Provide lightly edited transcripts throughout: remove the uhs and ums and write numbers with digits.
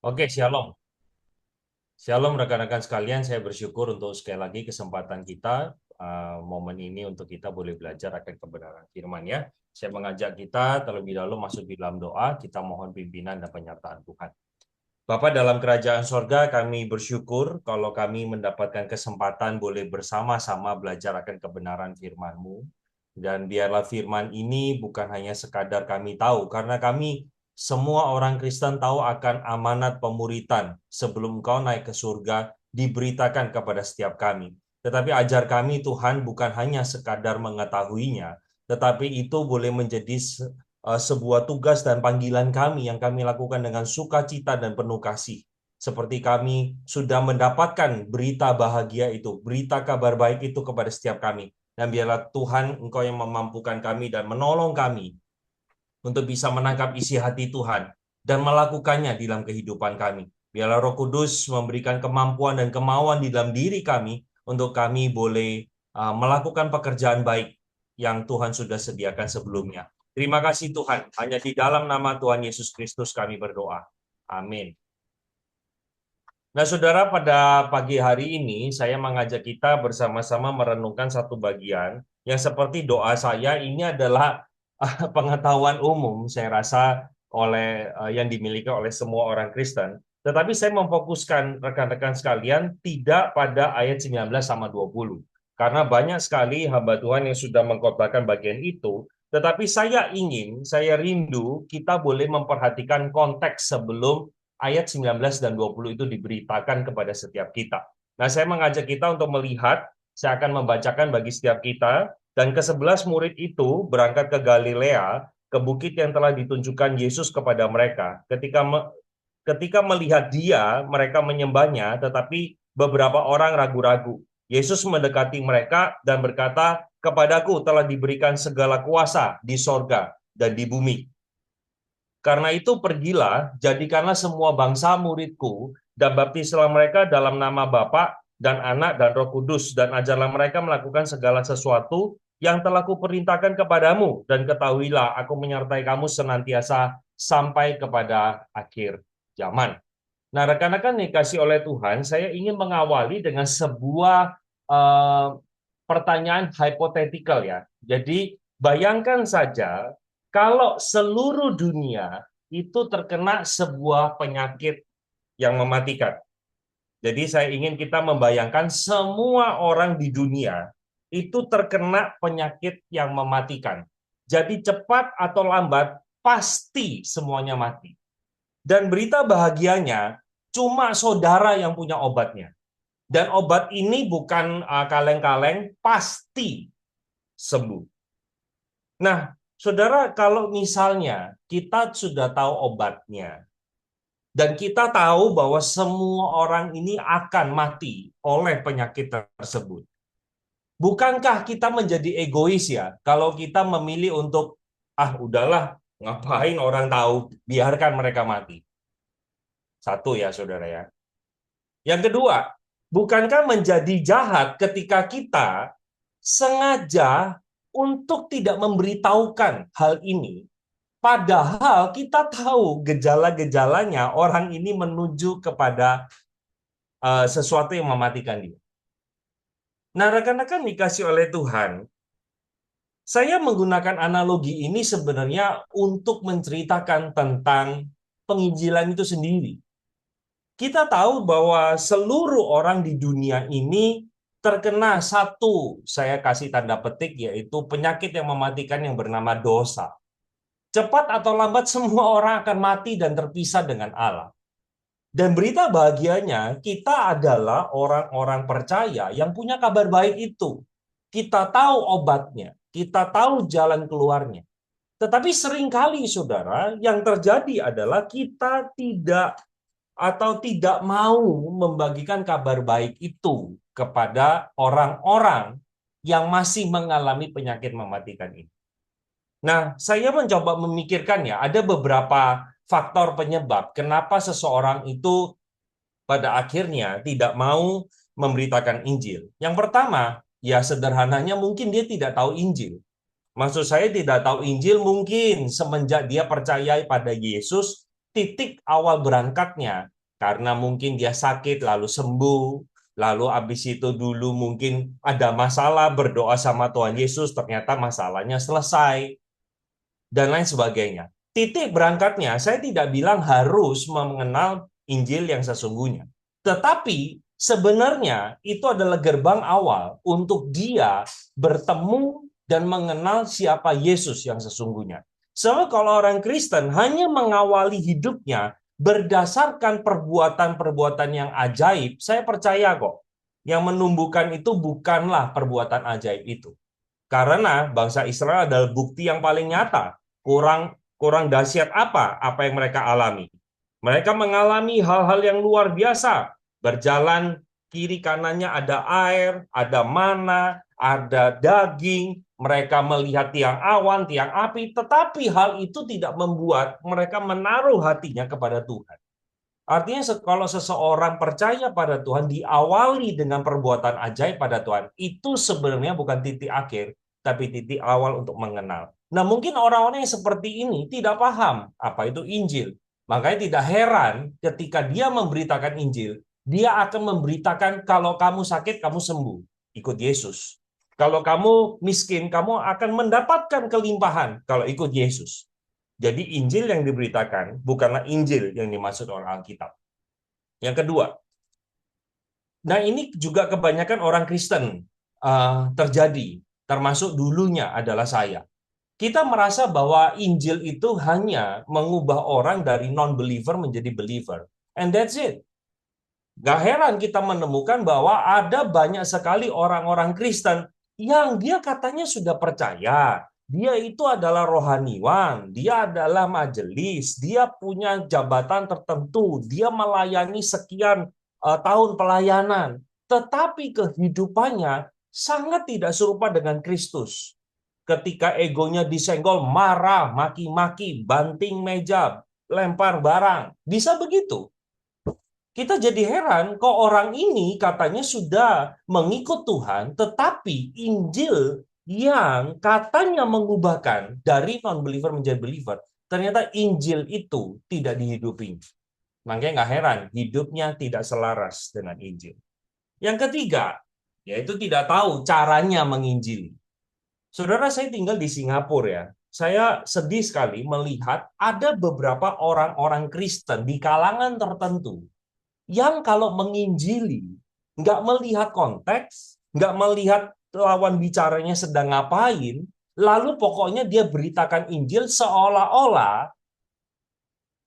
Oke, shalom. Shalom rekan-rekan sekalian, saya bersyukur untuk sekali lagi kesempatan kita, momen ini untuk kita boleh belajar akan kebenaran firman ya. Saya mengajak kita terlebih dahulu masuk di dalam doa, kita mohon pimpinan dan penyertaan Tuhan. Bapa dalam kerajaan sorga, kami bersyukur kalau kami mendapatkan kesempatan boleh bersama-sama belajar akan kebenaran firman-Mu. Dan biarlah firman ini bukan hanya sekadar kami tahu, karena kami semua orang Kristen tahu akan amanat pemuritan sebelum Engkau naik ke surga diberitakan kepada setiap kami. Tetapi ajar kami Tuhan bukan hanya sekadar mengetahuinya, tetapi itu boleh menjadi sebuah tugas dan panggilan kami yang kami lakukan dengan sukacita dan penuh kasih. Seperti kami sudah mendapatkan berita bahagia itu, berita kabar baik itu kepada setiap kami. Dan biarlah Tuhan Engkau yang memampukan kami dan menolong kami untuk bisa menangkap isi hati Tuhan dan melakukannya di dalam kehidupan kami. Biarlah Roh Kudus memberikan kemampuan dan kemauan di dalam diri kami untuk kami boleh melakukan pekerjaan baik yang Tuhan sudah sediakan sebelumnya. Terima kasih Tuhan. Hanya di dalam nama Tuhan Yesus Kristus kami berdoa. Amin. Nah, saudara, pada pagi hari ini saya mengajak kita bersama-sama merenungkan satu bagian yang seperti doa saya ini adalah pengetahuan umum, saya rasa yang dimiliki oleh semua orang Kristen. Tetapi saya memfokuskan rekan-rekan sekalian tidak pada ayat 19 sama 20. Karena banyak sekali hamba Tuhan yang sudah mengkhotbahkan bagian itu, tetapi saya rindu kita boleh memperhatikan konteks sebelum ayat 19 dan 20 itu diberitakan kepada setiap kita. Nah, saya mengajak kita untuk melihat, saya akan membacakan bagi setiap kita, dan ke-11 murid itu berangkat ke Galilea, ke bukit yang telah ditunjukkan Yesus kepada mereka. Ketika melihat dia, mereka menyembahnya, tetapi beberapa orang ragu-ragu. Yesus mendekati mereka dan berkata, "Kepadaku telah diberikan segala kuasa di sorga dan di bumi. Karena itu pergilah, jadikanlah semua bangsa muridku, dan baptislah mereka dalam nama Bapa dan Anak dan Roh Kudus, dan ajarlah mereka melakukan segala sesuatu yang telah kuperintahkan kepadamu, dan ketahuilah aku menyertai kamu senantiasa sampai kepada akhir zaman." Nah, rekan-rekan dikasih oleh Tuhan, saya ingin mengawali dengan sebuah eh, pertanyaan hipotetikal ya. Jadi, bayangkan saja kalau seluruh dunia itu terkena sebuah penyakit yang mematikan. Jadi saya ingin kita membayangkan semua orang di dunia itu terkena penyakit yang mematikan. Jadi cepat atau lambat pasti semuanya mati. Dan berita bahagianya cuma saudara yang punya obatnya. Dan obat ini bukan kaleng-kaleng, pasti sembuh. Nah, saudara, kalau misalnya kita sudah tahu obatnya, dan kita tahu bahwa semua orang ini akan mati oleh penyakit tersebut, bukankah kita menjadi egois ya kalau kita memilih untuk, udahlah, ngapain orang tahu, biarkan mereka mati. Satu ya, saudara ya. Yang kedua, bukankah menjadi jahat ketika kita sengaja untuk tidak memberitahukan hal ini, padahal kita tahu gejala-gejalanya orang ini menuju kepada sesuatu yang mematikan dia. Nah, rekan-rekan dikasih oleh Tuhan, saya menggunakan analogi ini sebenarnya untuk menceritakan tentang penginjilan itu sendiri. Kita tahu bahwa seluruh orang di dunia ini terkena satu, saya kasih tanda petik, yaitu penyakit yang mematikan yang bernama dosa. Cepat atau lambat semua orang akan mati dan terpisah dengan Allah. Dan berita bahagianya, kita adalah orang-orang percaya yang punya kabar baik itu. Kita tahu obatnya, kita tahu jalan keluarnya. Tetapi seringkali, saudara, yang terjadi adalah kita tidak mau membagikan kabar baik itu kepada orang-orang yang masih mengalami penyakit mematikan ini. Nah, saya mencoba memikirkan ya, ada beberapa faktor penyebab kenapa seseorang itu pada akhirnya tidak mau memberitakan Injil. Yang pertama, ya sederhananya mungkin dia tidak tahu Injil. Maksud saya tidak tahu Injil mungkin semenjak dia percaya pada Yesus, titik awal berangkatnya Karena mungkin dia sakit lalu sembuh, lalu habis itu dulu mungkin ada masalah, berdoa sama Tuhan Yesus, ternyata masalahnya selesai, dan lain sebagainya. Titik berangkatnya, saya tidak bilang harus mengenal Injil yang sesungguhnya. Tetapi sebenarnya itu adalah gerbang awal untuk dia bertemu dan mengenal siapa Yesus yang sesungguhnya. Soalnya kalau orang Kristen hanya mengawali hidupnya berdasarkan perbuatan-perbuatan yang ajaib, saya percaya kok, yang menumbuhkan itu bukanlah perbuatan ajaib itu. Karena bangsa Israel adalah bukti yang paling nyata. Kurang kurang dahsyat apa yang mereka alami. Mereka mengalami hal-hal yang luar biasa. Berjalan kiri kanannya ada air, ada mana, ada daging. Mereka melihat tiang awan, tiang api. Tetapi hal itu tidak membuat mereka menaruh hatinya kepada Tuhan. Artinya kalau seseorang percaya pada Tuhan diawali dengan perbuatan ajaib pada Tuhan, itu sebenarnya bukan titik akhir, tapi titik awal untuk mengenal. Nah, mungkin orang-orang yang seperti ini tidak paham apa itu Injil. Makanya tidak heran ketika dia memberitakan Injil, dia akan memberitakan kalau kamu sakit, kamu sembuh. Ikut Yesus. Kalau kamu miskin, kamu akan mendapatkan kelimpahan kalau ikut Yesus. Jadi Injil yang diberitakan bukanlah Injil yang dimaksud oleh Alkitab. Yang kedua, nah ini juga kebanyakan orang Kristen terjadi, termasuk dulunya adalah saya. Kita merasa bahwa Injil itu hanya mengubah orang dari non-believer menjadi believer. And that's it. Gak heran kita menemukan bahwa ada banyak sekali orang-orang Kristen yang dia katanya sudah percaya. Dia itu adalah rohaniwan, dia adalah majelis, dia punya jabatan tertentu, dia melayani sekian tahun pelayanan. Tetapi kehidupannya sangat tidak serupa dengan Kristus. Ketika egonya disenggol, marah, maki-maki, banting meja, lempar barang. Bisa begitu. Kita jadi heran, kok orang ini katanya sudah mengikut Tuhan, tetapi Injil yang katanya mengubahkan dari non-believer menjadi believer, ternyata Injil itu tidak dihidupi. Makanya nggak heran, hidupnya tidak selaras dengan Injil. Yang ketiga, yaitu tidak tahu caranya menginjili. Saudara, saya tinggal di Singapura ya. Saya sedih sekali melihat ada beberapa orang-orang Kristen di kalangan tertentu yang kalau menginjili, nggak melihat konteks, nggak melihat lawan bicaranya sedang ngapain, lalu pokoknya dia beritakan Injil seolah-olah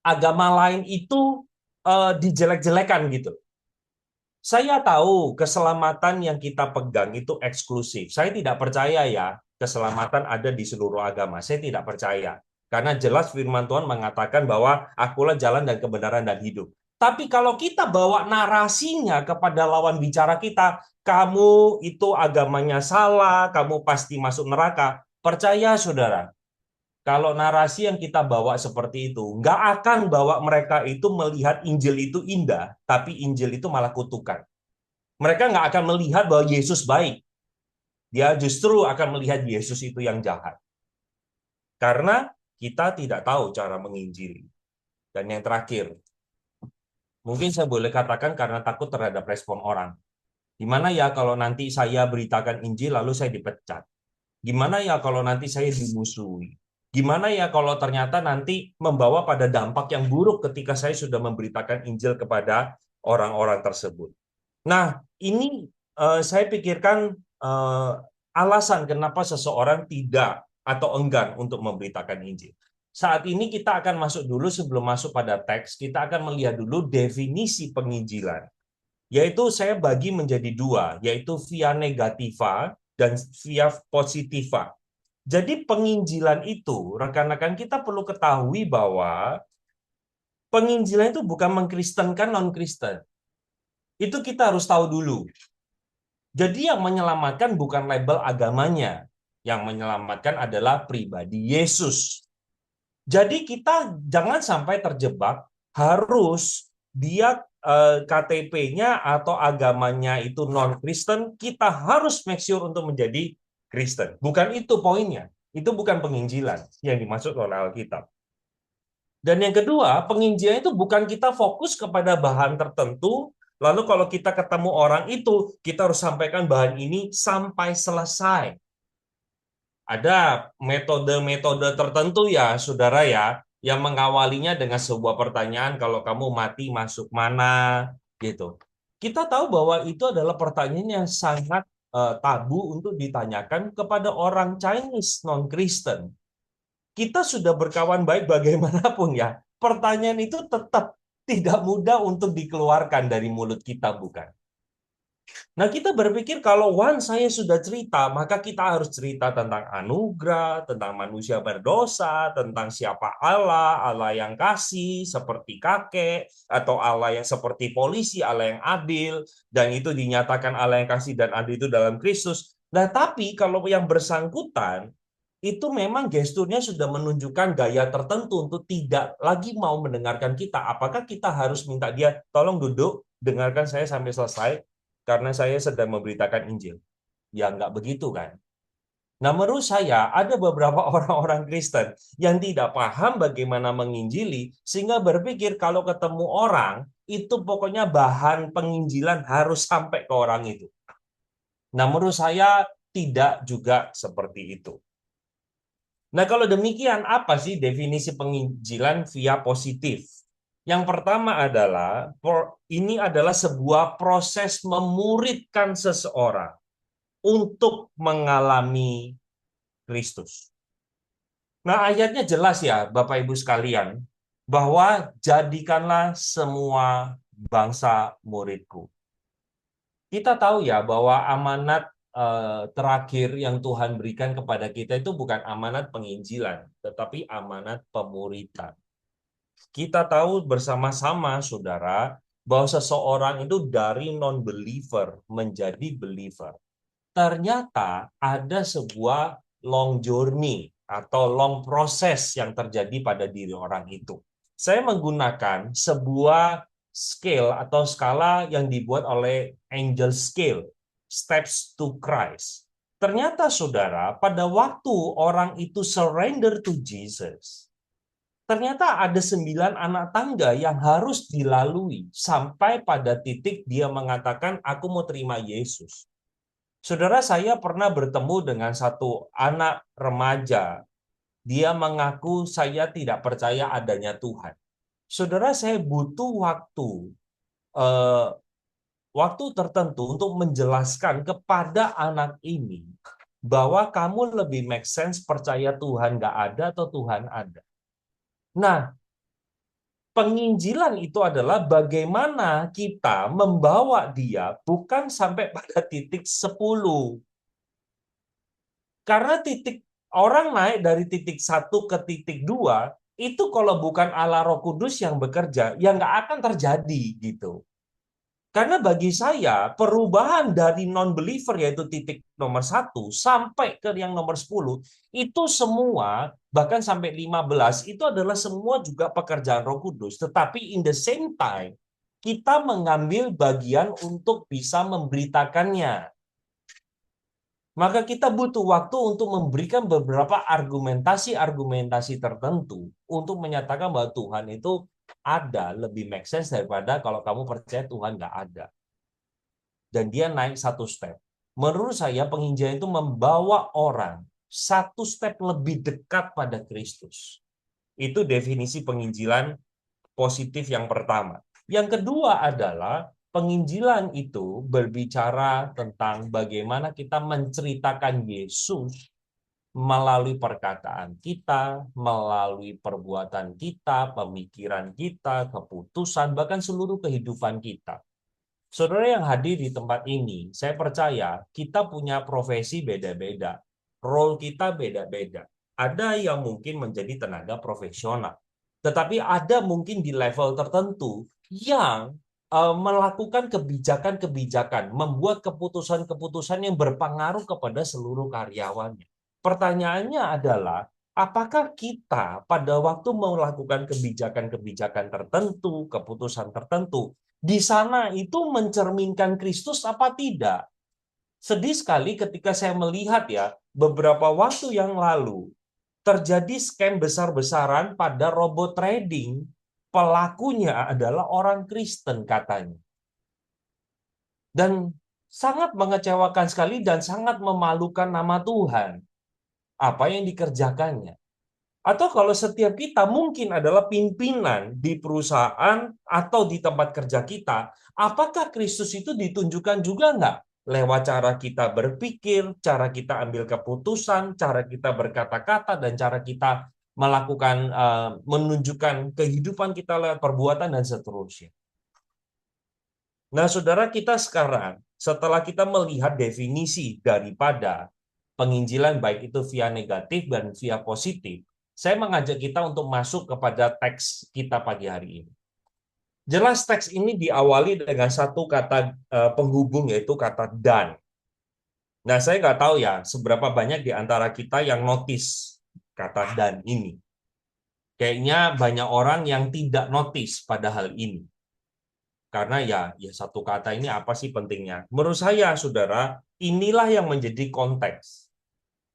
agama lain itu dijelek-jelekan gitu. Saya tahu keselamatan yang kita pegang itu eksklusif. Saya tidak percaya ya keselamatan ada di seluruh agama. Saya tidak percaya. Karena jelas firman Tuhan mengatakan bahwa akulah jalan dan kebenaran dan hidup. Tapi kalau kita bawa narasinya kepada lawan bicara kita, kamu itu agamanya salah, kamu pasti masuk neraka. Percaya saudara, kalau narasi yang kita bawa seperti itu, nggak akan bawa mereka itu melihat Injil itu indah, tapi Injil itu malah kutukan. Mereka nggak akan melihat bahwa Yesus baik. Dia justru akan melihat Yesus itu yang jahat. Karena kita tidak tahu cara menginjili. Dan yang terakhir, mungkin saya boleh katakan karena takut terhadap respon orang. Gimana ya kalau nanti saya beritakan Injil lalu saya dipecat? Gimana ya kalau nanti saya dimusuhi? Gimana ya kalau ternyata nanti membawa pada dampak yang buruk ketika saya sudah memberitakan Injil kepada orang-orang tersebut? Nah, ini saya pikirkan alasan kenapa seseorang tidak atau enggan untuk memberitakan Injil. Saat ini kita akan masuk dulu sebelum masuk pada teks, kita akan melihat dulu definisi penginjilan. Yaitu saya bagi menjadi dua, yaitu via negativa dan via positiva. Jadi penginjilan itu, rekan-rekan kita perlu ketahui bahwa penginjilan itu bukan mengkristenkan non-Kristen. Itu kita harus tahu dulu. Jadi yang menyelamatkan bukan label agamanya. Yang menyelamatkan adalah pribadi Yesus. Jadi kita jangan sampai terjebak harus dia KTP-nya atau agamanya itu non-Kristen, kita harus make sure untuk menjadi Kristen. Bukan itu poinnya. Itu bukan penginjilan yang dimaksud oleh Alkitab. Dan yang kedua, penginjilan itu bukan kita fokus kepada bahan tertentu, lalu kalau kita ketemu orang itu, kita harus sampaikan bahan ini sampai selesai. Ada metode-metode tertentu ya, saudara ya, yang mengawalinya dengan sebuah pertanyaan, kalau kamu mati masuk mana, gitu. Kita tahu bahwa itu adalah pertanyaan yang sangat tabu untuk ditanyakan kepada orang Chinese non-Kristen. Kita sudah berkawan baik bagaimanapun ya, pertanyaan itu tetap tidak mudah untuk dikeluarkan dari mulut kita, bukan? Nah, kita berpikir kalau saya sudah cerita, maka kita harus cerita tentang anugerah, tentang manusia berdosa, tentang siapa Allah, Allah yang kasih, seperti kakek, atau Allah yang seperti polisi, Allah yang adil, dan itu dinyatakan Allah yang kasih dan adil itu dalam Kristus. Nah, tapi kalau yang bersangkutan, itu memang gesturnya sudah menunjukkan gaya tertentu untuk tidak lagi mau mendengarkan kita. Apakah kita harus minta dia, tolong duduk, dengarkan saya sampai selesai, karena saya sedang memberitakan Injil. Ya nggak begitu kan. Nah, menurut saya ada beberapa orang-orang Kristen yang tidak paham bagaimana menginjili, sehingga berpikir kalau ketemu orang, itu pokoknya bahan penginjilan harus sampai ke orang itu. Nah, menurut saya tidak juga seperti itu. Nah, kalau demikian, apa sih definisi penginjilan via positif? Yang pertama adalah, ini adalah sebuah proses memuridkan seseorang untuk mengalami Kristus. Nah, ayatnya jelas ya, Bapak Ibu sekalian, bahwa jadikanlah semua bangsa muridku. Kita tahu ya bahwa amanat terakhir yang Tuhan berikan kepada kita itu bukan amanat penginjilan, tetapi amanat pemuridan. Kita tahu bersama-sama, saudara, bahwa seseorang itu dari non-believer menjadi believer. Ternyata ada sebuah long journey atau long process yang terjadi pada diri orang itu. Saya menggunakan sebuah scale atau skala yang dibuat oleh Angel Scale, Steps to Christ. Ternyata, saudara, pada waktu orang itu surrender to Jesus, ternyata ada 9 anak tangga yang harus dilalui sampai pada titik dia mengatakan, aku mau terima Yesus. Saudara, saya pernah bertemu dengan satu anak remaja. Dia mengaku saya tidak percaya adanya Tuhan. Saudara, saya butuh eh, waktu tertentu untuk menjelaskan kepada anak ini bahwa kamu lebih make sense percaya Tuhan nggak ada atau Tuhan ada. Nah, penginjilan itu adalah bagaimana kita membawa dia bukan sampai pada titik 10. Karena orang naik dari titik 1 ke titik 2, itu kalau bukan Allah Roh Kudus yang bekerja, ya nggak akan terjadi gitu. Karena bagi saya, perubahan dari non-believer, yaitu titik nomor 1, sampai ke yang nomor 10, itu semua, bahkan sampai 15, itu adalah semua juga pekerjaan Roh Kudus. Tetapi in the same time, kita mengambil bagian untuk bisa memberitakannya. Maka kita butuh waktu untuk memberikan beberapa argumentasi-argumentasi tertentu untuk menyatakan bahwa Tuhan itu ada, lebih make sense daripada kalau kamu percaya Tuhan nggak ada. Dan dia naik satu step. Menurut saya penginjilan itu membawa orang satu step lebih dekat pada Kristus. Itu definisi penginjilan positif yang pertama. Yang kedua adalah penginjilan itu berbicara tentang bagaimana kita menceritakan Yesus melalui perkataan kita, melalui perbuatan kita, pemikiran kita, keputusan, bahkan seluruh kehidupan kita. Saudara yang hadir di tempat ini, saya percaya kita punya profesi beda-beda. Role kita beda-beda. Ada yang mungkin menjadi tenaga profesional. Tetapi ada mungkin di level tertentu yang melakukan kebijakan-kebijakan, membuat keputusan-keputusan yang berpengaruh kepada seluruh karyawannya. Pertanyaannya adalah, apakah kita pada waktu melakukan kebijakan-kebijakan tertentu, keputusan tertentu, di sana itu mencerminkan Kristus apa tidak? Sedih sekali ketika saya melihat ya, beberapa waktu yang lalu, terjadi scam besar-besaran pada robot trading. Pelakunya adalah orang Kristen katanya. Dan sangat mengecewakan sekali dan sangat memalukan nama Tuhan. Apa yang dikerjakannya. Atau kalau setiap kita mungkin adalah pimpinan di perusahaan atau di tempat kerja kita, apakah Kristus itu ditunjukkan juga nggak? Lewat cara kita berpikir, cara kita ambil keputusan, cara kita berkata-kata, dan cara kita melakukan, menunjukkan kehidupan kita lewat perbuatan dan seterusnya. Nah, saudara, kita sekarang, setelah kita melihat definisi daripada penginjilan, baik itu via negatif dan via positif, saya mengajak kita untuk masuk kepada teks kita pagi hari ini. Jelas teks ini diawali dengan satu kata penghubung, yaitu kata dan. Nah, saya nggak tahu ya, seberapa banyak di antara kita yang notice kata dan ini. Kayaknya banyak orang yang tidak notice pada hal ini. Karena ya satu kata ini apa sih pentingnya? Menurut saya, saudara, inilah yang menjadi konteks.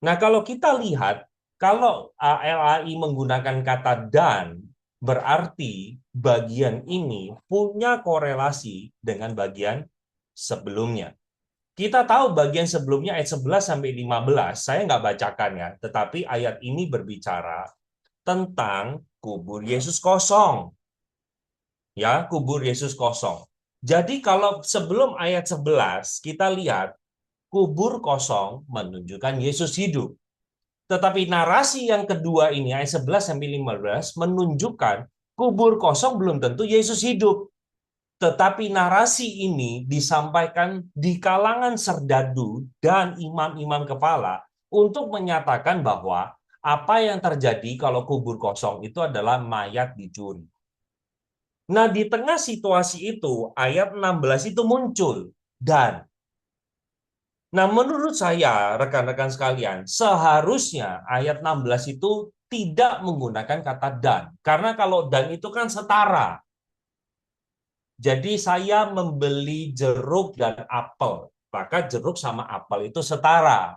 Nah, kalau kita lihat, kalau LAI menggunakan kata dan, berarti bagian ini punya korelasi dengan bagian sebelumnya. Kita tahu bagian sebelumnya ayat 11 sampai 15, saya nggak bacakan ya, tetapi ayat ini berbicara tentang kubur Yesus kosong. Ya, kubur Yesus kosong. Jadi kalau sebelum ayat 11 kita lihat kubur kosong menunjukkan Yesus hidup. Tetapi narasi yang kedua ini ayat 11 sampai 15 menunjukkan kubur kosong belum tentu Yesus hidup. Tetapi narasi ini disampaikan di kalangan serdadu dan imam-imam kepala untuk menyatakan bahwa apa yang terjadi kalau kubur kosong itu adalah mayat dicuri. Nah, di tengah situasi itu, ayat 16 itu muncul. Dan, nah menurut saya, rekan-rekan sekalian, seharusnya ayat 16 itu tidak menggunakan kata dan. Karena kalau dan itu kan setara. Jadi saya membeli jeruk dan apel. Maka jeruk sama apel itu setara.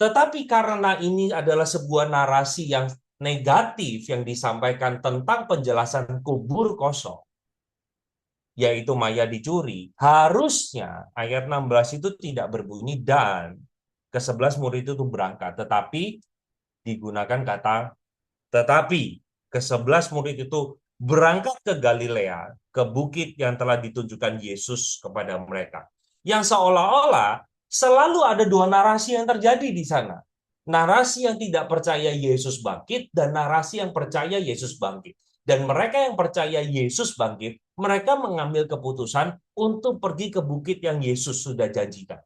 Tetapi karena ini adalah sebuah narasi yang negatif yang disampaikan tentang penjelasan kubur kosong, yaitu Maya dicuri, harusnya ayat 16 itu tidak berbunyi dan ke-11 murid itu berangkat, tetapi digunakan kata tetapi ke-11 murid itu berangkat ke Galilea, ke bukit yang telah ditunjukkan Yesus kepada mereka. Yang seolah-olah selalu ada dua narasi yang terjadi di sana. Narasi yang tidak percaya Yesus bangkit dan narasi yang percaya Yesus bangkit. Dan mereka yang percaya Yesus bangkit, mereka mengambil keputusan untuk pergi ke bukit yang Yesus sudah janjikan.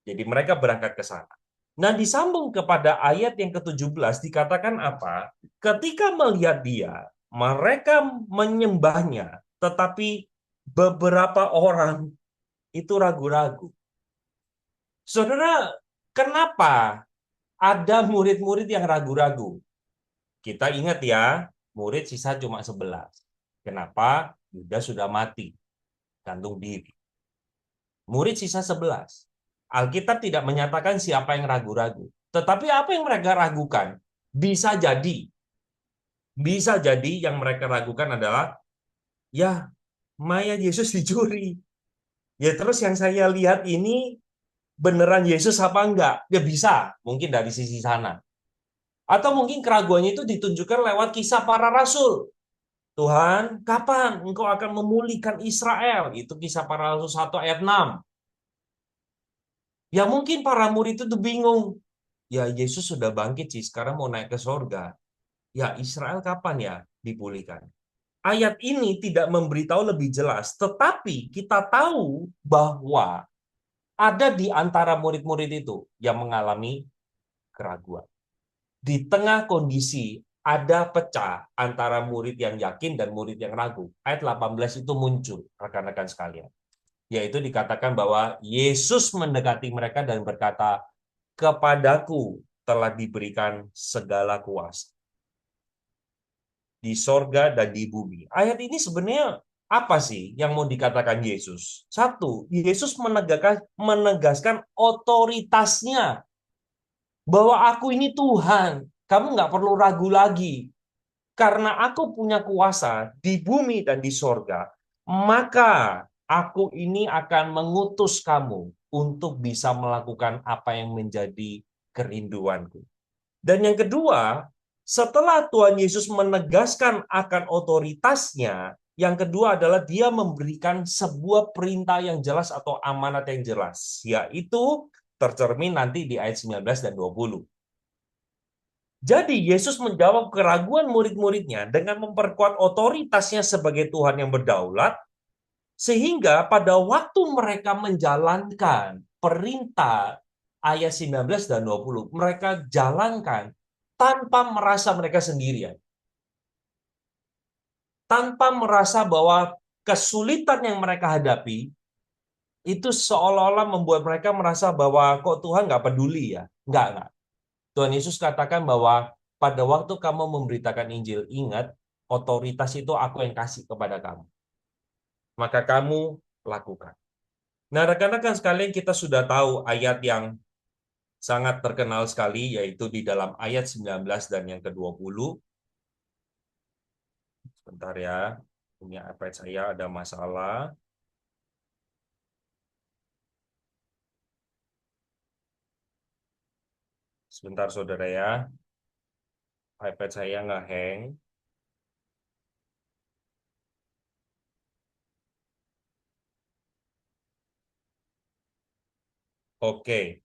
Jadi mereka berangkat ke sana. Nah, disambung kepada ayat yang ke-17 dikatakan apa? Ketika melihat dia, mereka menyembahnya, tetapi beberapa orang itu ragu-ragu. Saudara, kenapa ada murid-murid yang ragu-ragu? Kita ingat ya, murid sisa cuma 11. Kenapa? Yudas sudah mati, gantung diri. Murid sisa 11. Alkitab tidak menyatakan siapa yang ragu-ragu. Tetapi apa yang mereka ragukan? Bisa jadi yang mereka ragukan adalah, ya, mayat Yesus dicuri. Ya terus yang saya lihat ini beneran Yesus apa enggak? Ya bisa, mungkin dari sisi sana. Atau mungkin keraguannya itu ditunjukkan lewat kisah para rasul. Tuhan, kapan engkau akan memulihkan Israel? Itu kisah para rasul 1 ayat 6. Ya mungkin para murid itu bingung. Ya Yesus sudah bangkit sih, sekarang mau naik ke sorga. Ya Israel kapan ya dipulihkan? Ayat ini tidak memberitahu lebih jelas, tetapi kita tahu bahwa ada di antara murid-murid itu yang mengalami keraguan. Di tengah kondisi ada pecah antara murid yang yakin dan murid yang ragu. Ayat 18 itu muncul, rekan-rekan sekalian. Yaitu dikatakan bahwa Yesus mendekati mereka dan berkata, kepadaku telah diberikan segala kuasa di sorga dan di bumi. Ayat ini sebenarnya apa sih yang mau dikatakan Yesus? Satu, Yesus menegaskan otoritasnya bahwa aku ini Tuhan. Kamu nggak perlu ragu lagi. Karena aku punya kuasa di bumi dan di sorga, maka aku ini akan mengutus kamu untuk bisa melakukan apa yang menjadi kerinduanku. Dan yang kedua, setelah Tuhan Yesus menegaskan akan otoritasnya, yang kedua adalah dia memberikan sebuah perintah yang jelas atau amanat yang jelas, yaitu tercermin nanti di ayat 19 dan 20. Jadi Yesus menjawab keraguan murid-muridnya dengan memperkuat otoritasnya sebagai Tuhan yang berdaulat, sehingga pada waktu mereka menjalankan perintah ayat 19 dan 20, mereka jalankan tanpa merasa mereka sendirian. Tanpa merasa bahwa kesulitan yang mereka hadapi itu seolah-olah membuat mereka merasa bahwa kok Tuhan nggak peduli ya. Nggak. Tuhan Yesus katakan bahwa pada waktu kamu memberitakan Injil, ingat, otoritas itu aku yang kasih kepada kamu. Maka kamu lakukan. Nah, rekan-rekan sekalian, kita sudah tahu ayat yang sangat terkenal sekali, yaitu di dalam ayat 19 dan yang ke-20. Sebentar ya, punya iPad saya ada masalah. Sebentar, saudara ya. iPad saya nge-hang. Oke.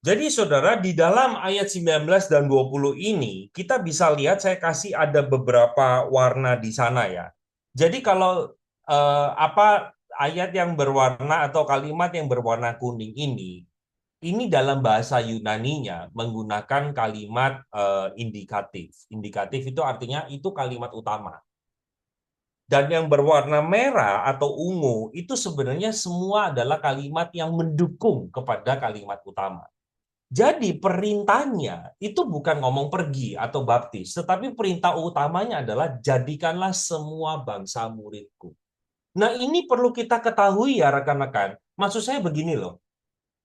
Jadi saudara, di dalam ayat 19 dan 20 ini, kita bisa lihat saya kasih ada beberapa warna di sana ya. Jadi kalau apa ayat yang berwarna atau kalimat yang berwarna kuning ini dalam bahasa Yunaninya menggunakan kalimat indikatif. Indikatif itu artinya itu kalimat utama. Dan yang berwarna merah atau ungu itu sebenarnya semua adalah kalimat yang mendukung kepada kalimat utama. Jadi perintahnya itu bukan ngomong pergi atau baptis, tetapi perintah utamanya adalah jadikanlah semua bangsa muridku. Nah, ini perlu kita ketahui ya rekan-rekan. Maksud saya begini loh.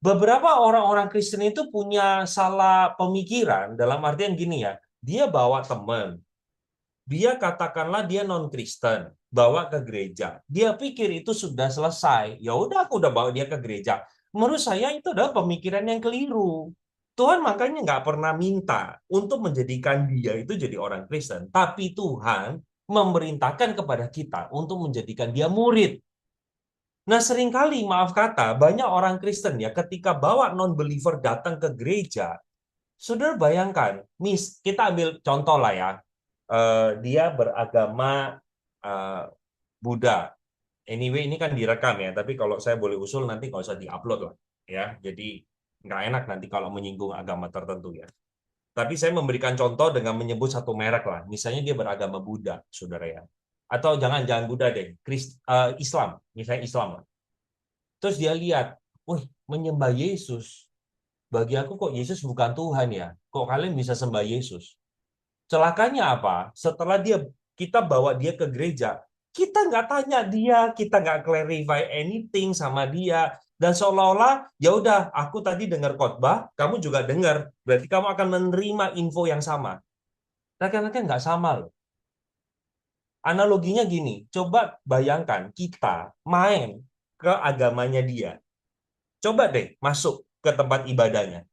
Beberapa orang-orang Kristen itu punya salah pemikiran dalam artian gini ya. Dia bawa teman, dia katakanlah dia non-Kristen, bawa ke gereja. Dia pikir itu sudah selesai. Ya udah aku udah bawa dia ke gereja. Menurut saya itu adalah pemikiran yang keliru. Tuhan makanya nggak pernah minta untuk menjadikan dia itu jadi orang Kristen. Tapi Tuhan memerintahkan kepada kita untuk menjadikan dia murid. Nah, seringkali, maaf kata, banyak orang Kristen ya ketika bawa non-believer datang ke gereja, saudara bayangkan, kita ambil contoh lah ya, dia beragama eh, Buddha. Anyway, ini kan direkam ya, tapi kalau saya boleh usul nanti nggak usah diupload lah, ya. Jadi nggak enak nanti kalau menyinggung agama tertentu ya. Tapi saya memberikan contoh dengan menyebut satu merek lah. Misalnya dia beragama Buddha, saudara ya. Atau jangan Buddha deh, Islam, misalnya Islam lah. Terus dia lihat, wih, menyembah Yesus. Bagi aku kok Yesus bukan Tuhan ya? Kok kalian bisa sembah Yesus? Celakanya apa? Setelah kita bawa dia ke gereja, kita nggak tanya dia, kita nggak clarify anything sama dia, dan seolah-olah ya udah, aku tadi dengar khotbah, kamu juga dengar, berarti kamu akan menerima info yang sama. Rekan-rekan nggak sama loh. Analoginya gini, coba bayangkan kita main ke agamanya dia. Coba deh masuk ke tempat ibadahnya.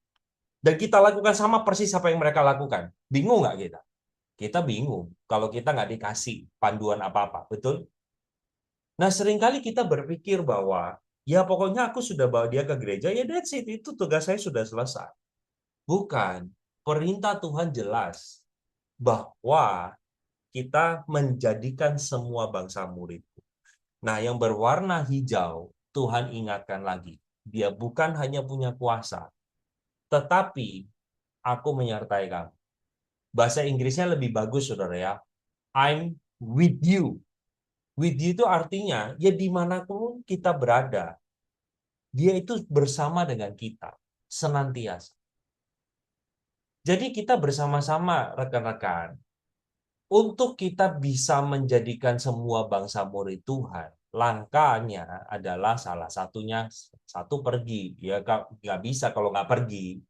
Dan kita lakukan sama persis apa yang mereka lakukan. Bingung nggak kita? Kita bingung kalau kita nggak dikasih panduan apa-apa, betul? Nah, seringkali kita berpikir bahwa ya pokoknya aku sudah bawa dia ke gereja, ya that's it, itu tugas saya sudah selesai. Bukan. Perintah Tuhan jelas bahwa kita menjadikan semua bangsa murid. Nah, yang berwarna hijau, Tuhan ingatkan lagi. Dia bukan hanya punya kuasa, tetapi aku menyertai kamu. Bahasa Inggrisnya lebih bagus, saudara ya. I'm with you. With you itu artinya, ya dimanapun kita berada, dia itu bersama dengan kita, senantiasa. Jadi kita bersama-sama, rekan-rekan, untuk kita bisa menjadikan semua bangsa murid Tuhan, langkahnya adalah salah satunya, satu pergi. Ya nggak bisa kalau nggak pergi.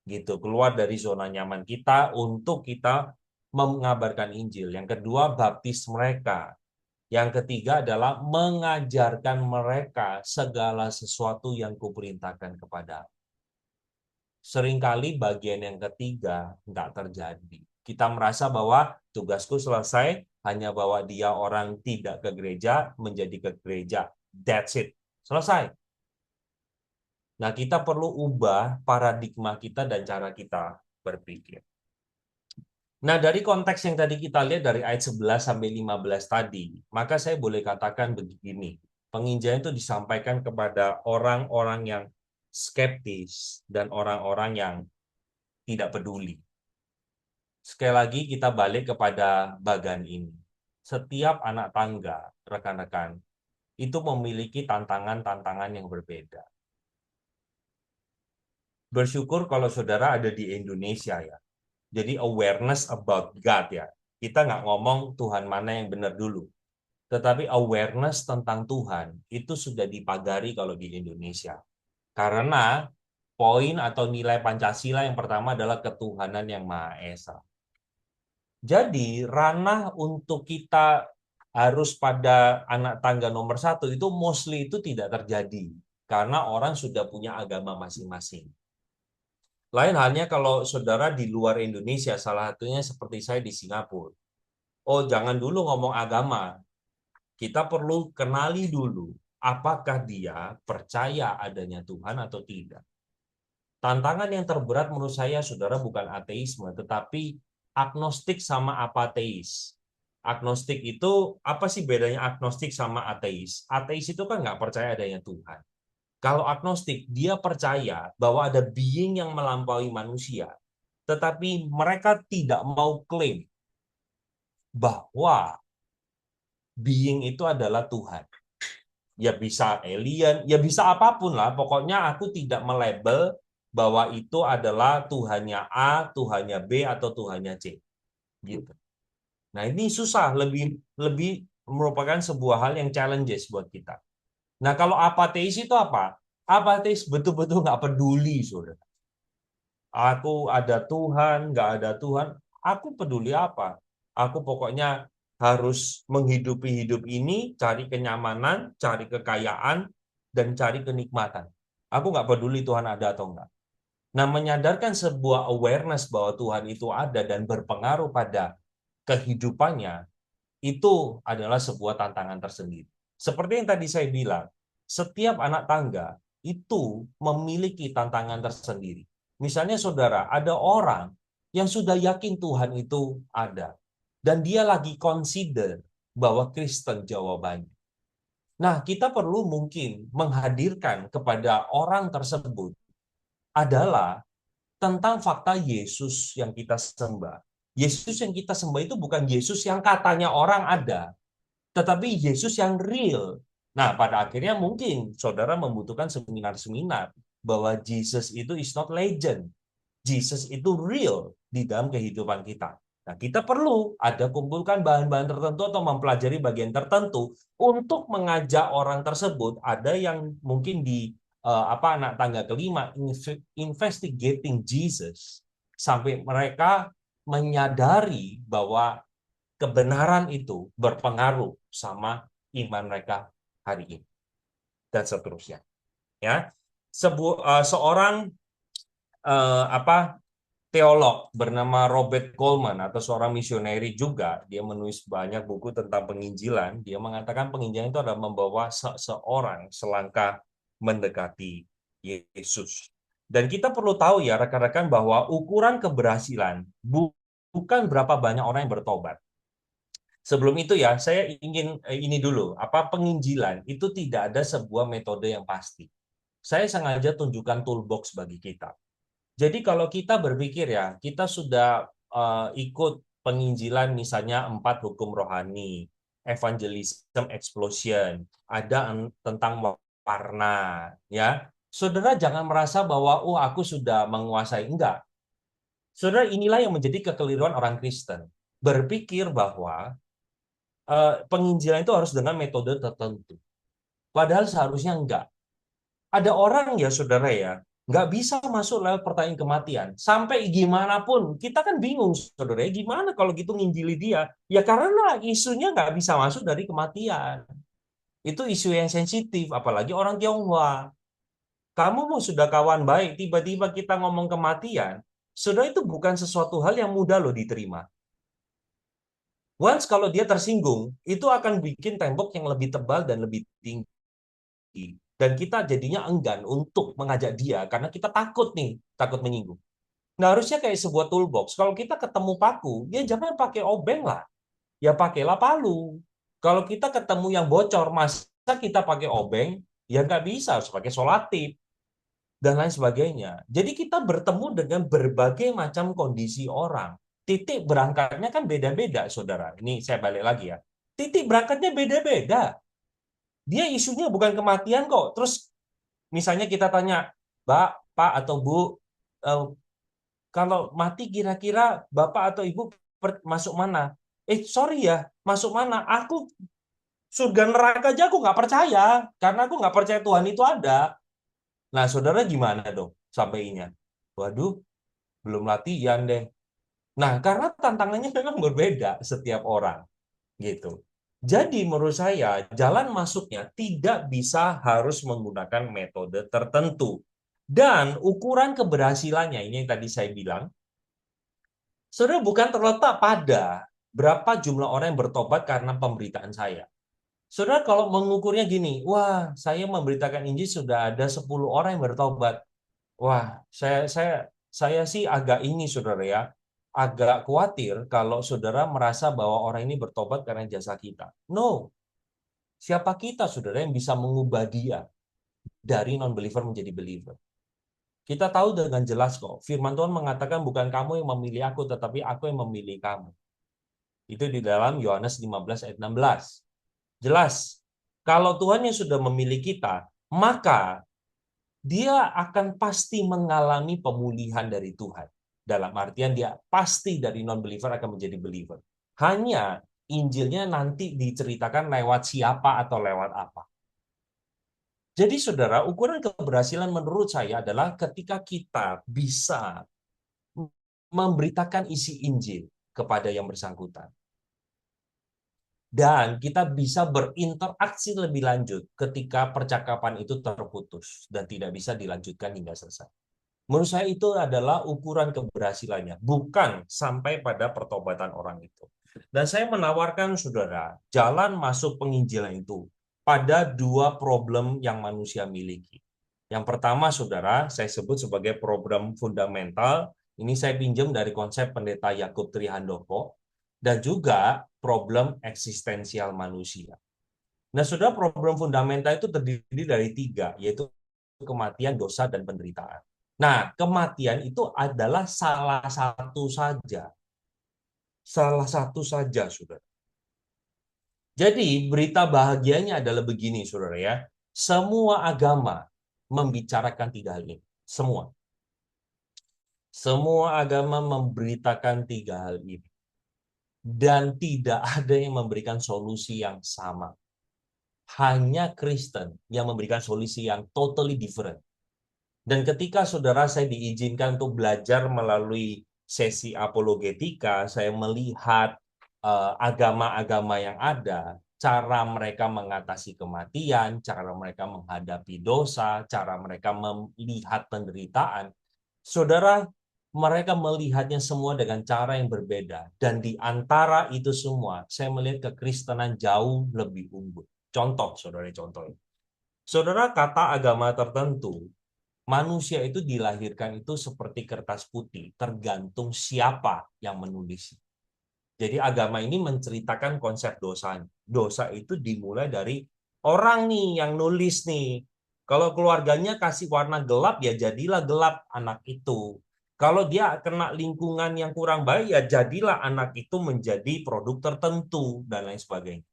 gitu, keluar dari zona nyaman kita untuk kita mengabarkan Injil. Yang kedua, baptis mereka. Yang ketiga adalah mengajarkan mereka segala sesuatu yang kuperintahkan kepada. Seringkali bagian yang ketiga nggak terjadi. Kita merasa bahwa tugasku selesai, hanya bawa dia orang tidak ke gereja, menjadi ke gereja. That's it. Selesai. Nah, kita perlu ubah paradigma kita dan cara kita berpikir. Nah, dari konteks yang tadi kita lihat dari ayat 11 sampai 15 tadi, maka saya boleh katakan begini. Penginjilan itu disampaikan kepada orang-orang yang skeptis dan orang-orang yang tidak peduli. Sekali lagi kita balik kepada bagan ini. Setiap anak tangga, rekan-rekan, itu memiliki tantangan-tantangan yang berbeda. Bersyukur kalau saudara ada di Indonesia ya. Jadi awareness about God ya. Kita nggak ngomong Tuhan mana yang benar dulu. Tetapi awareness tentang Tuhan itu sudah dipagari kalau di Indonesia. Karena poin atau nilai Pancasila yang pertama adalah ketuhanan yang Maha Esa. Jadi ranah untuk kita harus pada anak tangga nomor satu itu mostly itu tidak terjadi. Karena orang sudah punya agama masing-masing. Lain halnya kalau saudara di luar Indonesia, salah satunya seperti saya di Singapura. Oh, jangan dulu ngomong agama. Kita perlu kenali dulu apakah dia percaya adanya Tuhan atau tidak. Tantangan yang terberat menurut saya, saudara, bukan ateisme, tetapi agnostik sama apateis. Agnostik itu, apa sih bedanya agnostik sama ateis? Ateis itu kan nggak percaya adanya Tuhan. Kalau agnostik, dia percaya bahwa ada being yang melampaui manusia, tetapi mereka tidak mau klaim bahwa being itu adalah Tuhan. Ya bisa alien, ya bisa apapun lah. Pokoknya aku tidak melabel bahwa itu adalah Tuhannya A, Tuhannya B, atau Tuhannya C. Gitu. Nah ini susah, lebih lebih merupakan sebuah hal yang challenges buat kita. Nah kalau apateis itu apa? Apateis betul-betul nggak peduli, saudara. Aku ada Tuhan, nggak ada Tuhan. Aku peduli apa? Aku pokoknya harus menghidupi hidup ini, cari kenyamanan, cari kekayaan, dan cari kenikmatan. Aku nggak peduli Tuhan ada atau enggak. Nah, menyadarkan sebuah awareness bahwa Tuhan itu ada dan berpengaruh pada kehidupannya, itu adalah sebuah tantangan tersendiri. Seperti yang tadi saya bilang, setiap anak tangga itu memiliki tantangan tersendiri. Misalnya saudara, ada orang yang sudah yakin Tuhan itu ada. Dan dia lagi consider bahwa Kristen jawabannya. Nah, kita perlu mungkin menghadirkan kepada orang tersebut adalah tentang fakta Yesus yang kita sembah. Yesus yang kita sembah itu bukan Yesus yang katanya orang ada, tetapi Yesus yang real. Nah, pada akhirnya mungkin saudara membutuhkan seminar-seminar bahwa Jesus itu is not legend. Jesus itu real di dalam kehidupan kita. Nah, kita perlu ada kumpulkan bahan-bahan tertentu atau mempelajari bagian tertentu untuk mengajak orang tersebut. Ada yang mungkin di anak tangga kelima investigating Jesus sampai mereka menyadari bahwa kebenaran itu berpengaruh sama iman mereka hari ini dan seterusnya. Ya, seorang teolog bernama Robert Coleman atau seorang misioneri juga, dia menulis banyak buku tentang penginjilan. Dia mengatakan penginjilan itu adalah membawa seseorang selangkah mendekati Yesus. Dan kita perlu tahu ya rekan-rekan bahwa ukuran keberhasilan bukan berapa banyak orang yang bertobat. Sebelum itu ya, saya ingin ini dulu, penginjilan itu tidak ada sebuah metode yang pasti. Saya sengaja tunjukkan toolbox bagi kita. Jadi kalau kita berpikir ya, kita sudah ikut penginjilan misalnya 4 hukum rohani, evangelism explosion, ada tentang warna, ya. Saudara jangan merasa bahwa aku sudah menguasai, enggak. Saudara, inilah yang menjadi kekeliruan orang Kristen. Berpikir bahwa penginjilan itu harus dengan metode tertentu. Padahal seharusnya enggak. Ada orang ya saudara ya, Nggak bisa masuk lewat pertanyaan kematian. Sampai gimana pun, kita kan bingung, saudara. Gimana kalau gitu nginjili dia? Ya karena isunya nggak bisa masuk dari kematian. Itu isu yang sensitif, apalagi orang Tionghoa. Kamu mau sudah kawan baik, tiba-tiba kita ngomong kematian, saudara itu bukan sesuatu hal yang mudah loh diterima. Once kalau dia tersinggung, itu akan bikin tembok yang lebih tebal dan lebih tinggi. Dan kita jadinya enggan untuk mengajak dia, karena kita takut nih, takut menyinggung. Nah, harusnya kayak sebuah toolbox. Kalau kita ketemu paku, ya jangan pakai obeng lah. Ya pakailah palu. Kalau kita ketemu yang bocor, masa kita pakai obeng? Ya nggak bisa, harus pakai solatip dan lain sebagainya. Jadi kita bertemu dengan berbagai macam kondisi orang. Titik berangkatnya kan beda-beda, saudara. Ini saya balik lagi ya. Titik berangkatnya beda-beda. Dia isunya bukan kematian kok. Terus misalnya kita tanya, Mbak, Pak, atau Bu, eh, kalau mati kira-kira Bapak atau Ibu masuk mana? Sorry ya, masuk mana? Aku surga neraka aja aku nggak percaya. Karena aku nggak percaya Tuhan itu ada. Nah, saudara gimana dong sampainya? Waduh, belum latihan deh. Nah, karena tantangannya memang berbeda setiap orang, gitu. Jadi menurut saya jalan masuknya tidak bisa harus menggunakan metode tertentu. Dan ukuran keberhasilannya, ini yang tadi saya bilang, saudara bukan terletak pada berapa jumlah orang yang bertobat karena pemberitaan saya. Saudara kalau mengukurnya gini, wah saya memberitakan Injil sudah ada 10 orang yang bertobat. Wah, saya sih agak ini, saudara ya, agak khawatir kalau saudara merasa bahwa orang ini bertobat karena jasa kita. No, siapa kita, saudara, yang bisa mengubah dia dari non-believer menjadi believer? Kita tahu dengan jelas kok, firman Tuhan mengatakan bukan kamu yang memilih aku, tetapi aku yang memilih kamu. Itu di dalam Yohanes 15 ayat 16. Jelas, kalau Tuhan yang sudah memilih kita, maka dia akan pasti mengalami pemulihan dari Tuhan. Dalam artian dia pasti dari non-believer akan menjadi believer. Hanya Injilnya nanti diceritakan lewat siapa atau lewat apa. Jadi saudara, ukuran keberhasilan menurut saya adalah ketika kita bisa memberitakan isi Injil kepada yang bersangkutan. Dan kita bisa berinteraksi lebih lanjut ketika percakapan itu terputus dan tidak bisa dilanjutkan hingga selesai. Menurut saya itu adalah ukuran keberhasilannya, bukan sampai pada pertobatan orang itu. Dan saya menawarkan saudara, jalan masuk penginjilan itu pada dua problem yang manusia miliki. Yang pertama, saudara, saya sebut sebagai problem fundamental. Ini saya pinjam dari konsep pendeta Yakub Trihandoko. Dan juga problem eksistensial manusia. Nah, saudara, problem fundamental itu terdiri dari tiga, yaitu kematian, dosa, dan penderitaan. Nah, kematian itu adalah salah satu saja. Salah satu saja, saudara. Jadi, berita bahagianya adalah begini, saudara ya. Semua agama membicarakan tiga hal ini. Semua. Semua agama memberitakan tiga hal ini. Dan tidak ada yang memberikan solusi yang sama. Hanya Kristen yang memberikan solusi yang totally different. Dan ketika saudara saya diizinkan untuk belajar melalui sesi apologetika, saya melihat agama-agama yang ada, cara mereka mengatasi kematian, cara mereka menghadapi dosa, cara mereka melihat penderitaan. Saudara, mereka melihatnya semua dengan cara yang berbeda. Dan di antara itu semua, saya melihat kekristenan jauh lebih unggul. Contoh, saudara, contoh. Saudara, kata agama tertentu, manusia itu dilahirkan itu seperti kertas putih, tergantung siapa yang menulis. Jadi agama ini menceritakan konsep dosa. Dosa itu dimulai dari orang nih yang nulis nih. Kalau keluarganya kasih warna gelap, ya jadilah gelap anak itu. Kalau dia kena lingkungan yang kurang baik, ya jadilah anak itu menjadi produk tertentu, dan lain sebagainya.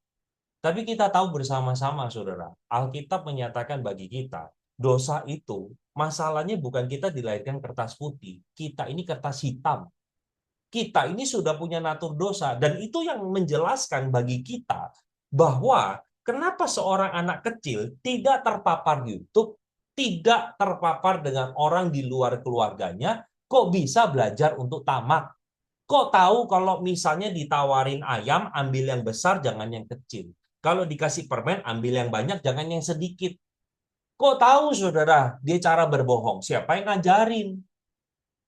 Tapi kita tahu bersama-sama, saudara, Alkitab menyatakan bagi kita, dosa itu, masalahnya bukan kita dilahirkan kertas putih. Kita ini kertas hitam. Kita ini sudah punya natur dosa. Dan itu yang menjelaskan bagi kita bahwa kenapa seorang anak kecil tidak terpapar YouTube, tidak terpapar dengan orang di luar keluarganya, kok bisa belajar untuk tamak? Kok tahu kalau misalnya ditawarin ayam, ambil yang besar, jangan yang kecil. Kalau dikasih permen, ambil yang banyak, jangan yang sedikit. Kok tahu, saudara, dia cara berbohong? Siapa yang ngajarin?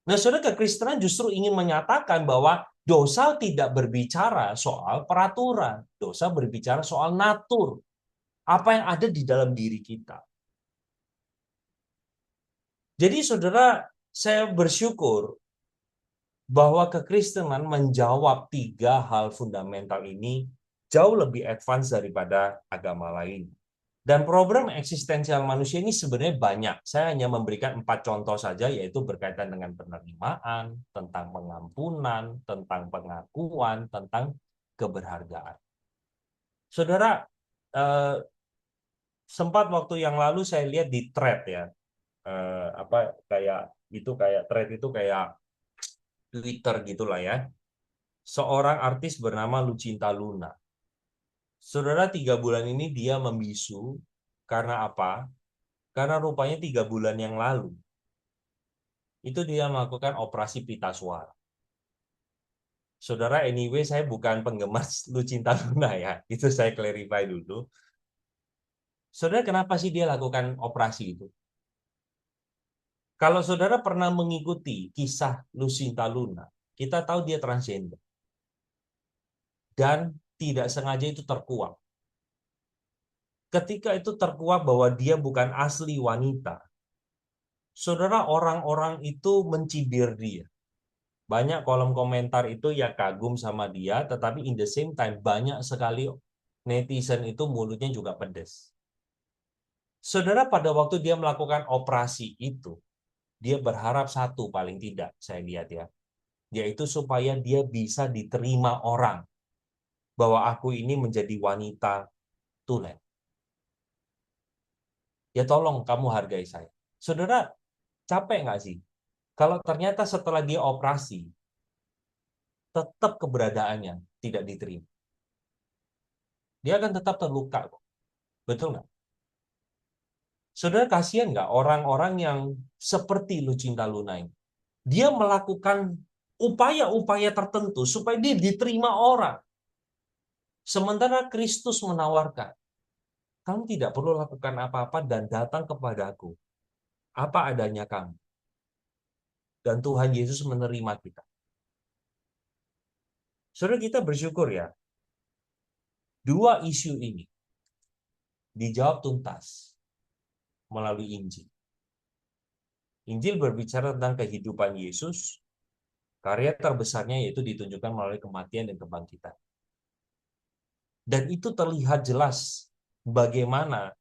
Nah, saudara, kekristenan justru ingin menyatakan bahwa dosa tidak berbicara soal peraturan. Dosa berbicara soal natur. Apa yang ada di dalam diri kita. Jadi, saudara, saya bersyukur bahwa kekristenan menjawab tiga hal fundamental ini jauh lebih advance daripada agama lain. Dan problem eksistensial manusia ini sebenarnya banyak. Saya hanya memberikan 4 contoh saja, yaitu berkaitan dengan penerimaan, tentang pengampunan, tentang pengakuan, tentang keberhargaan. Saudara, eh, sempat waktu yang lalu saya lihat di thread ya, apa kayak itu kayak thread itu kayak Twitter gitulah ya. Seorang artis bernama Lucinta Luna. Saudara, 3 bulan ini dia membisu karena apa? Karena rupanya 3 bulan yang lalu itu dia melakukan operasi pita suara. Saudara, anyway, saya bukan penggemar Lucinta Luna ya. Itu saya clarify dulu. Saudara, kenapa sih dia lakukan operasi itu? Kalau saudara pernah mengikuti kisah Lucinta Luna, kita tahu dia transgender. Dan tidak sengaja itu terkuak. Ketika itu terkuak bahwa dia bukan asli wanita, saudara, orang-orang itu mencibir dia. Banyak kolom komentar itu ya kagum sama dia, tetapi in the same time banyak sekali netizen itu mulutnya juga pedes. Saudara, pada waktu dia melakukan operasi itu, dia berharap satu paling tidak, saya lihat ya, yaitu supaya dia bisa diterima orang bahwa aku ini menjadi wanita tulen. Ya tolong kamu hargai saya. Saudara, capek nggak sih? Kalau ternyata setelah dia operasi, tetap keberadaannya tidak diterima. Dia akan tetap terluka kok. Betul nggak? Saudara, kasihan nggak orang-orang yang seperti Lucinta Luna ini? Dia melakukan upaya-upaya tertentu supaya dia diterima orang. Sementara Kristus menawarkan, kamu tidak perlu lakukan apa-apa dan datang kepadaku. Apa adanya kamu. Dan Tuhan Yesus menerima kita. Saudara, kita bersyukur ya. Dua isu ini dijawab tuntas melalui Injil. Injil berbicara tentang kehidupan Yesus, karya terbesarnya yaitu ditunjukkan melalui kematian dan kebangkitan. Dan itu terlihat jelas bagaimana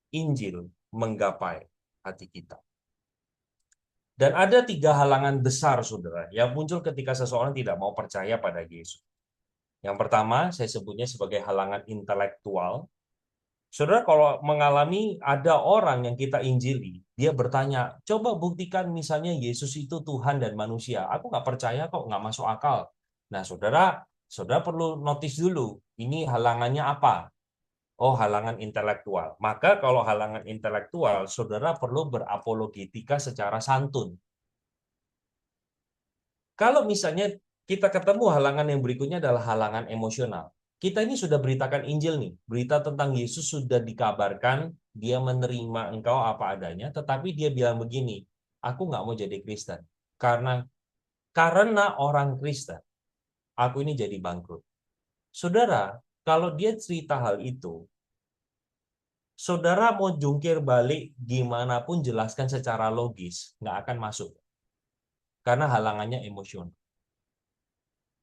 Injil menggapai hati kita. Dan ada 3 halangan besar, saudara, yang muncul ketika seseorang tidak mau percaya pada Yesus. Yang pertama, saya sebutnya sebagai halangan intelektual. Saudara, kalau mengalami ada orang yang kita injili, dia bertanya, coba buktikan misalnya Yesus itu Tuhan dan manusia. Aku nggak percaya kok, nggak masuk akal. Nah, saudara perlu notice dulu, ini halangannya apa? Oh, halangan intelektual. Maka kalau halangan intelektual, saudara perlu berapologetika secara santun. Kalau misalnya kita ketemu halangan yang berikutnya adalah halangan emosional. Kita ini sudah beritakan Injil nih, berita tentang Yesus sudah dikabarkan, dia menerima engkau apa adanya, tetapi dia bilang begini, aku nggak mau jadi Kristen. Karena orang Kristen, aku ini jadi bangkrut. Saudara, kalau dia cerita hal itu, saudara mau jungkir balik gimana pun jelaskan secara logis, nggak akan masuk. Karena halangannya emosional.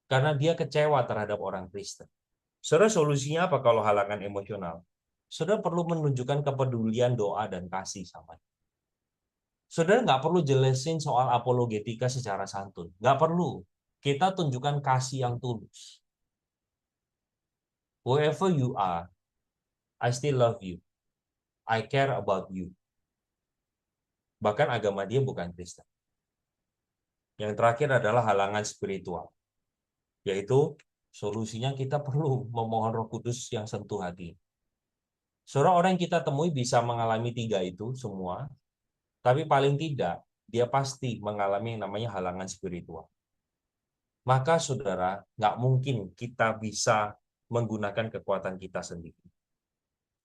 Karena dia kecewa terhadap orang Kristen. Saudara, solusinya apa kalau halangan emosional? Saudara perlu menunjukkan kepedulian, doa, dan kasih sama dia. Saudara nggak perlu jelasin soal apologetika secara santun. Nggak perlu. Kita tunjukkan kasih yang tulus. Whoever you are, I still love you. I care about you. Bahkan agama dia bukan Kristen. Yang terakhir adalah halangan spiritual. Yaitu solusinya kita perlu memohon Roh Kudus yang sentuh hati. Saudara, orang yang kita temui bisa mengalami tiga itu semua, tapi paling tidak dia pasti mengalami yang namanya halangan spiritual. Maka saudara, nggak mungkin kita bisa menggunakan kekuatan kita sendiri.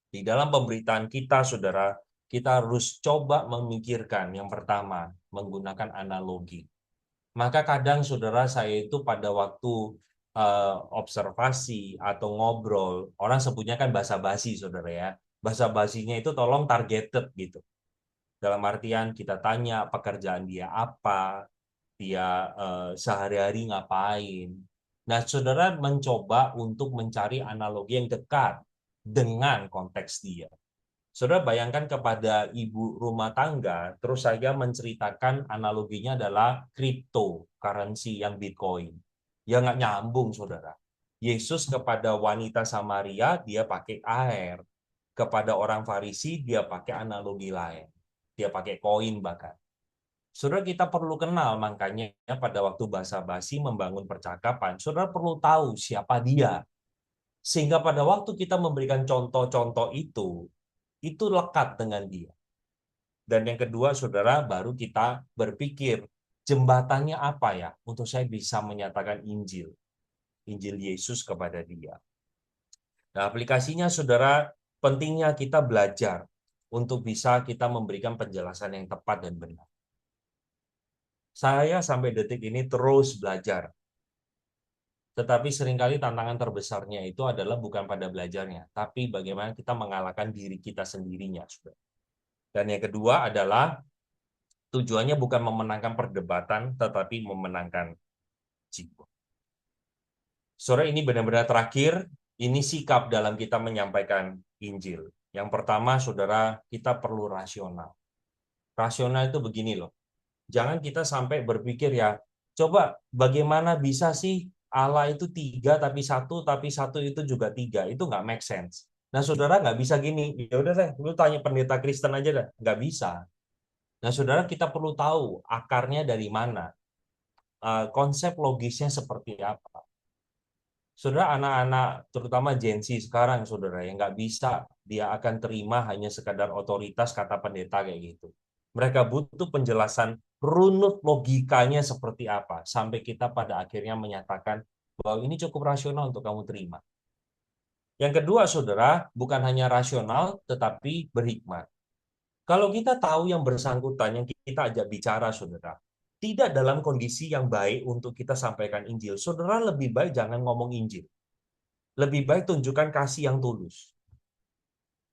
Di dalam pemberitaan kita, saudara, kita harus coba memikirkan yang pertama, menggunakan analogi. Maka kadang saudara saya itu pada waktu observasi atau ngobrol, orang sebutnya kan basa-basi saudara ya. Basa-basinya itu tolong targeted gitu. Dalam artian kita tanya pekerjaan dia apa, dia sehari-hari ngapain. Nah, saudara mencoba untuk mencari analogi yang dekat dengan konteks dia. Saudara bayangkan kepada ibu rumah tangga, terus saya menceritakan analoginya adalah cryptocurrency yang Bitcoin. Ya nggak nyambung, saudara. Yesus kepada wanita Samaria, dia pakai air. Kepada orang Farisi, dia pakai analogi lain. Dia pakai koin bahkan. Saudara kita perlu kenal, makanya pada waktu basa-basi membangun percakapan, saudara perlu tahu siapa dia. Sehingga pada waktu kita memberikan contoh-contoh itu lekat dengan dia. Dan yang kedua, saudara, baru kita berpikir, jembatannya apa ya untuk saya bisa menyatakan Injil. Injil Yesus kepada dia. Nah, aplikasinya, saudara, pentingnya kita belajar untuk bisa kita memberikan penjelasan yang tepat dan benar. Saya sampai detik ini terus belajar. Tetapi seringkali tantangan terbesarnya itu adalah bukan pada belajarnya, tapi bagaimana kita mengalahkan diri kita sendirinya, saudara. Dan yang kedua adalah tujuannya bukan memenangkan perdebatan, tetapi memenangkan jiwa. Saudara, ini benar-benar terakhir, ini sikap dalam kita menyampaikan Injil. Yang pertama, saudara, kita perlu rasional. Rasional itu begini loh. Jangan kita sampai berpikir ya, coba bagaimana bisa sih Allah itu tiga tapi satu itu juga tiga. Itu nggak make sense. Nah, saudara nggak bisa gini. Ya udah deh, lu tanya pendeta Kristen aja dah. Nggak bisa. Nah, saudara kita perlu tahu akarnya dari mana. Konsep logisnya seperti apa. Saudara, anak-anak terutama Gen Z sekarang, saudara, yang nggak bisa dia akan terima hanya sekadar otoritas kata pendeta kayak gitu. Mereka butuh penjelasan runut logikanya seperti apa sampai kita pada akhirnya menyatakan bahwa ini cukup rasional untuk kamu terima. Yang kedua, saudara, bukan hanya rasional tetapi berhikmat. Kalau kita tahu yang bersangkutan yang kita ajak bicara, saudara, tidak dalam kondisi yang baik untuk kita sampaikan Injil, saudara lebih baik jangan ngomong Injil. Lebih baik tunjukkan kasih yang tulus.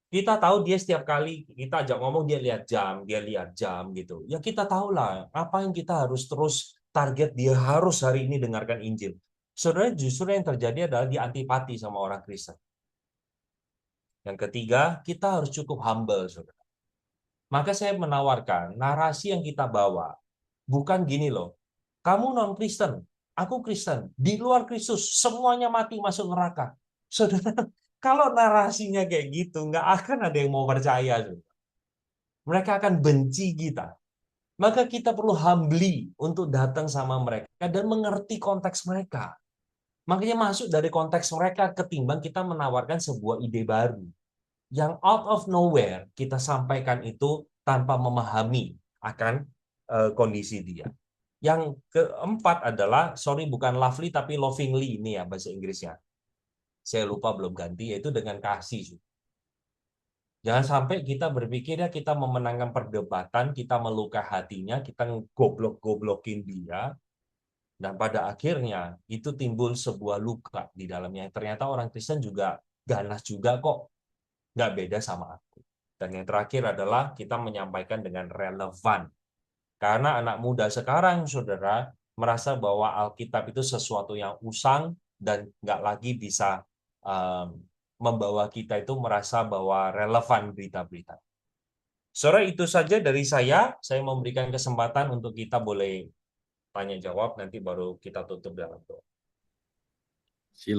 Kita tahu dia setiap kali kita ajak ngomong dia lihat jam gitu. Ya kita tahulah apa yang kita harus terus target dia harus hari ini dengarkan Injil. Saudara, justru yang terjadi adalah dia antipati sama orang Kristen. Yang ketiga, kita harus cukup humble, saudara. Maka saya menawarkan narasi yang kita bawa bukan gini loh. Kamu non Kristen, aku Kristen. Di luar Kristus semuanya mati masuk neraka. Saudara, kalau narasinya kayak gitu, nggak akan ada yang mau percaya. Mereka akan benci kita. Maka kita perlu humbly untuk datang sama mereka dan mengerti konteks mereka. Makanya masuk dari konteks mereka ketimbang kita menawarkan sebuah ide baru. Yang out of nowhere kita sampaikan itu tanpa memahami akan kondisi dia. Yang keempat adalah, sorry bukan lovely tapi lovingly ini ya bahasa Inggrisnya. Saya lupa belum ganti, yaitu dengan kasih. Jangan sampai kita berpikir ya kita memenangkan perdebatan, kita melukai hatinya, kita goblok-goblokin dia, dan pada akhirnya itu timbul sebuah luka di dalamnya. Ternyata orang Kristen juga ganas juga kok, nggak beda sama aku. Dan yang terakhir adalah kita menyampaikan dengan relevan. Karena anak muda sekarang, saudara, merasa bahwa Alkitab itu sesuatu yang usang dan nggak lagi bisa membawa kita itu merasa bahwa relevan berita-berita. Saudara, itu saja dari saya. Saya memberikan kesempatan untuk kita boleh tanya jawab, nanti baru kita tutup dalam doa. Silakan.